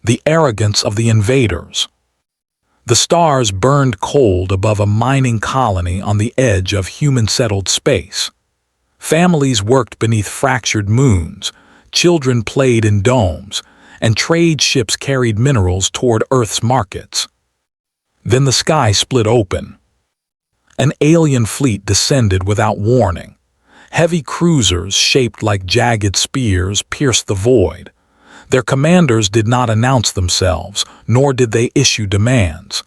The arrogance of the invaders. The stars burned cold above a mining colony on the edge of human-settled space. Families worked beneath fractured moons, children played in domes, and trade ships carried minerals toward Earth's markets. Then the sky split open. An alien fleet descended without warning. Heavy cruisers shaped like jagged spears pierced the void. Their commanders did not announce themselves, nor did they issue demands.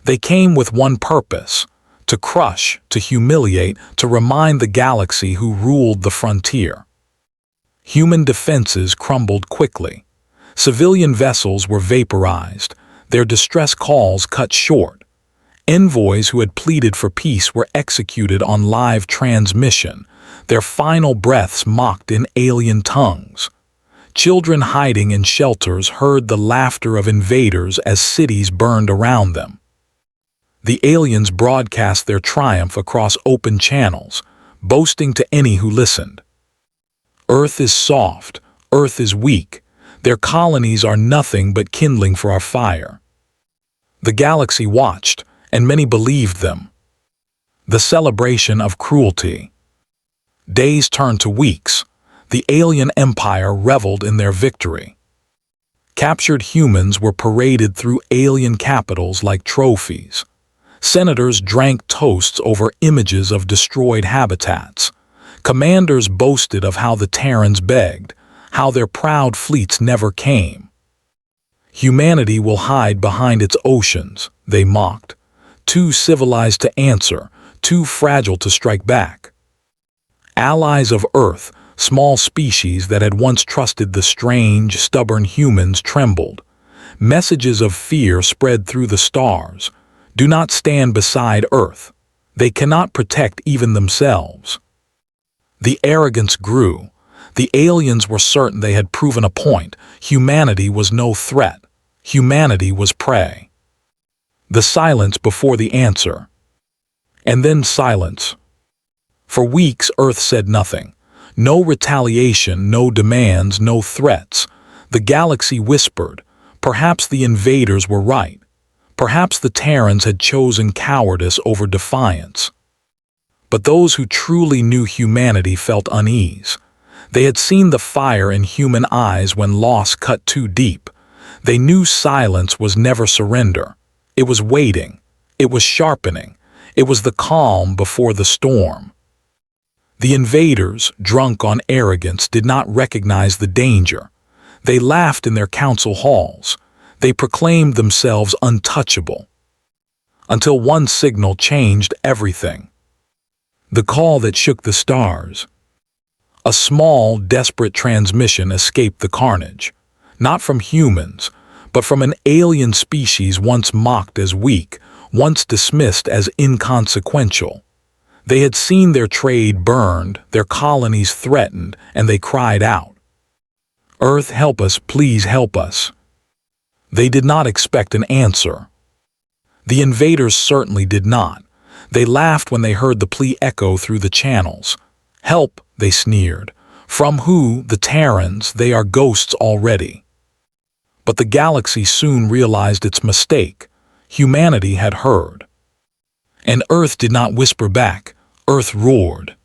They came with one purpose: to crush, to humiliate, to remind the galaxy who ruled the frontier. Human defenses crumbled quickly. Civilian vessels were vaporized, their distress calls cut short. Envoys who had pleaded for peace were executed on live transmission, their final breaths mocked in alien tongues. Children hiding in shelters heard the laughter of invaders as cities burned around them. The aliens broadcast their triumph across open channels, boasting to any who listened. Earth is soft, Earth is weak, their colonies are nothing but kindling for our fire. The galaxy watched, and many believed them. The celebration of cruelty. Days turned to weeks. The alien empire reveled in their victory. Captured humans were paraded through alien capitals like trophies. Senators drank toasts over images of destroyed habitats. Commanders boasted of how the Terrans begged, how their proud fleets never came. Humanity will hide behind its oceans, they mocked. Too civilized to answer, too fragile to strike back. Allies of Earth, small species that had once trusted the strange, stubborn humans, trembled. Messages of fear spread through the stars. Do not stand beside Earth. They cannot protect even themselves. The arrogance grew. The aliens were certain they had proven a point. Humanity was no threat. Humanity was prey. The silence before the answer. And then silence. For weeks, Earth said nothing. No retaliation, no demands, no threats. The galaxy whispered. Perhaps the invaders were right. Perhaps the Terrans had chosen cowardice over defiance. But those who truly knew humanity felt unease. They had seen the fire in human eyes when loss cut too deep. They knew silence was never surrender. It was waiting. It was sharpening. It was the calm before the storm. The invaders, drunk on arrogance, did not recognize the danger. They laughed in their council halls. They proclaimed themselves untouchable. Until one signal changed everything. The call that shook the stars. A small, desperate transmission escaped the carnage. Not from humans, but from an alien species once mocked as weak, once dismissed as inconsequential. They had seen their trade burned, their colonies threatened, and they cried out, "Earth, help us, please help us." They did not expect an answer. The invaders certainly did not. They laughed when they heard the plea echo through the channels. "Help," they sneered. "From who? The Terrans, they are ghosts already." But the galaxy soon realized its mistake. Humanity had heard. And Earth did not whisper back. Earth roared.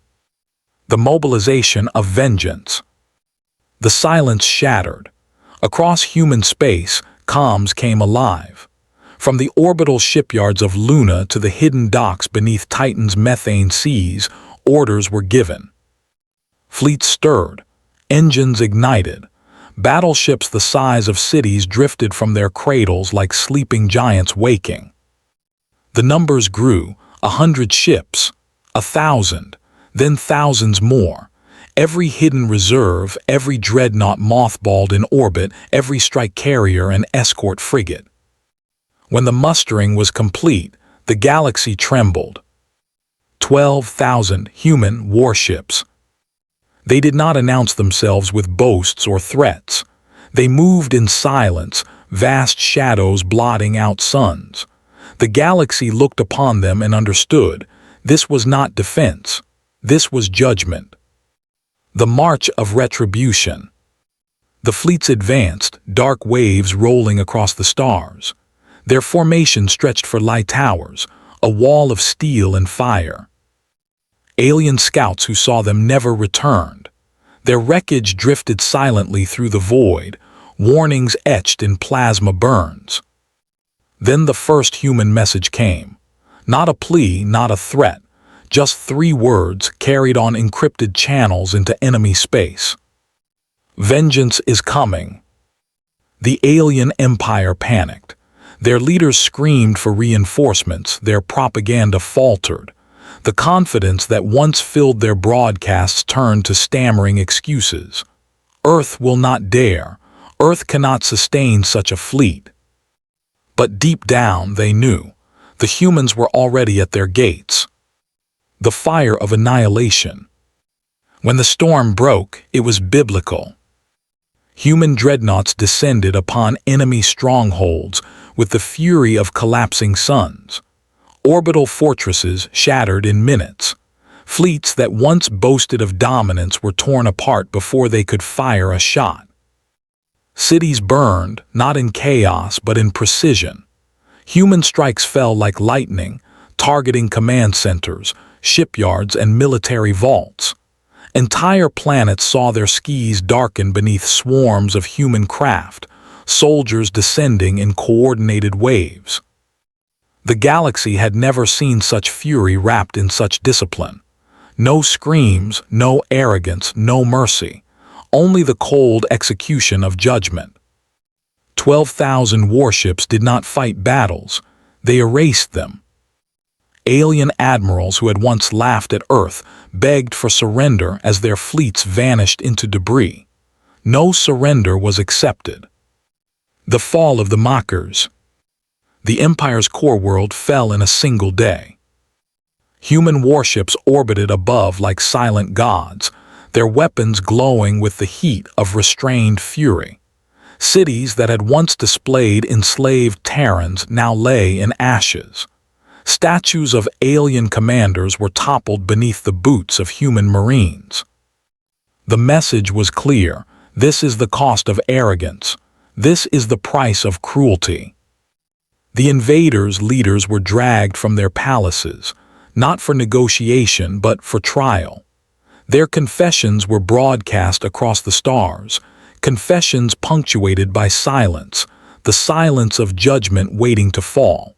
The mobilization of vengeance. The silence shattered. Across human space, comms came alive. From the orbital shipyards of Luna to the hidden docks beneath Titan's methane seas, orders were given. Fleets stirred. Engines ignited. Battleships the size of cities drifted from their cradles like sleeping giants waking. The numbers grew, 100 ships, 1,000, then thousands more. Every hidden reserve, every dreadnought mothballed in orbit, every strike carrier and escort frigate. When the mustering was complete, the galaxy trembled. 12,000 human warships. They did not announce themselves with boasts or threats. They moved in silence, vast shadows blotting out suns. The galaxy looked upon them and understood. This was not defense. This was judgment. The march of retribution. The fleets advanced, dark waves rolling across the stars. Their formation stretched for light towers, a wall of steel and fire. Alien scouts who saw them never returned. Their wreckage drifted silently through the void, warnings etched in plasma burns. Then the first human message came. Not a plea, not a threat, just 3 words carried on encrypted channels into enemy space. Vengeance is coming. The alien empire panicked. Their leaders screamed for reinforcements, their propaganda faltered. The confidence that once filled their broadcasts turned to stammering excuses. Earth will not dare. Earth cannot sustain such a fleet. But deep down they knew. The humans were already at their gates. The fire of annihilation. When the storm broke, it was biblical. Human dreadnoughts descended upon enemy strongholds with the fury of collapsing suns. Orbital fortresses shattered in minutes. Fleets that once boasted of dominance were torn apart before they could fire a shot. Cities burned, not in chaos but in precision. Human strikes fell like lightning, targeting command centers, shipyards, and military vaults. Entire planets saw their skies darken beneath swarms of human craft, soldiers descending in coordinated waves. The galaxy had never seen such fury wrapped in such discipline. No screams, no arrogance, no mercy. Only the cold execution of judgment. 12,000 warships did not fight battles. They erased them. Alien admirals who had once laughed at Earth begged for surrender as their fleets vanished into debris. No surrender was accepted. The fall of the mockers. The Empire's core world fell in a single day. Human warships orbited above like silent gods, their weapons glowing with the heat of restrained fury. Cities that had once displayed enslaved Terrans now lay in ashes. Statues of alien commanders were toppled beneath the boots of human marines. The message was clear. This is the cost of arrogance. This is the price of cruelty. The invaders' leaders were dragged from their palaces, not for negotiation but for trial. Their confessions were broadcast across the stars, confessions punctuated by silence, the silence of judgment waiting to fall.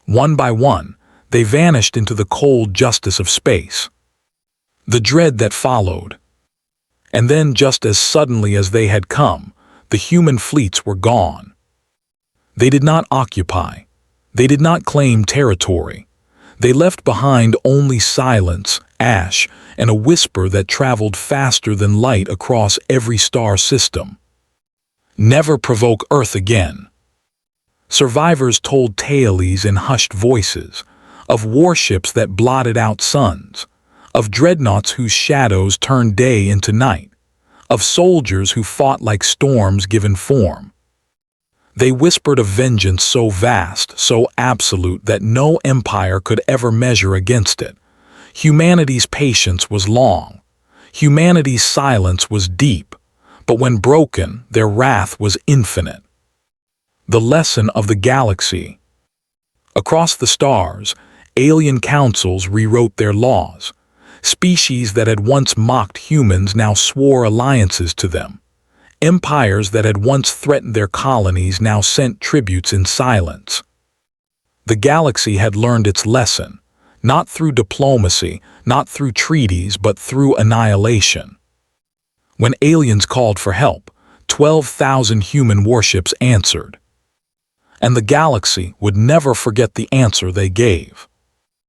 One by one, they vanished into the cold justice of space. The dread that followed. And then, just as suddenly as they had come, the human fleets were gone. They did not occupy. They did not claim territory. They left behind only silence, ash, and a whisper that traveled faster than light across every star system. Never provoke Earth again. Survivors told tales in hushed voices, of warships that blotted out suns, of dreadnoughts whose shadows turned day into night, of soldiers who fought like storms given form. They whispered of vengeance so vast, so absolute that no empire could ever measure against it. Humanity's patience was long. Humanity's silence was deep. But when broken, their wrath was infinite. The lesson of the galaxy. Across the stars, alien councils rewrote their laws. Species that had once mocked humans now swore alliances to them. Empires that had once threatened their colonies now sent tributes in silence. The galaxy had learned its lesson, not through diplomacy, not through treaties, but through annihilation. When aliens called for help, 12,000 human warships answered. And the galaxy would never forget the answer they gave.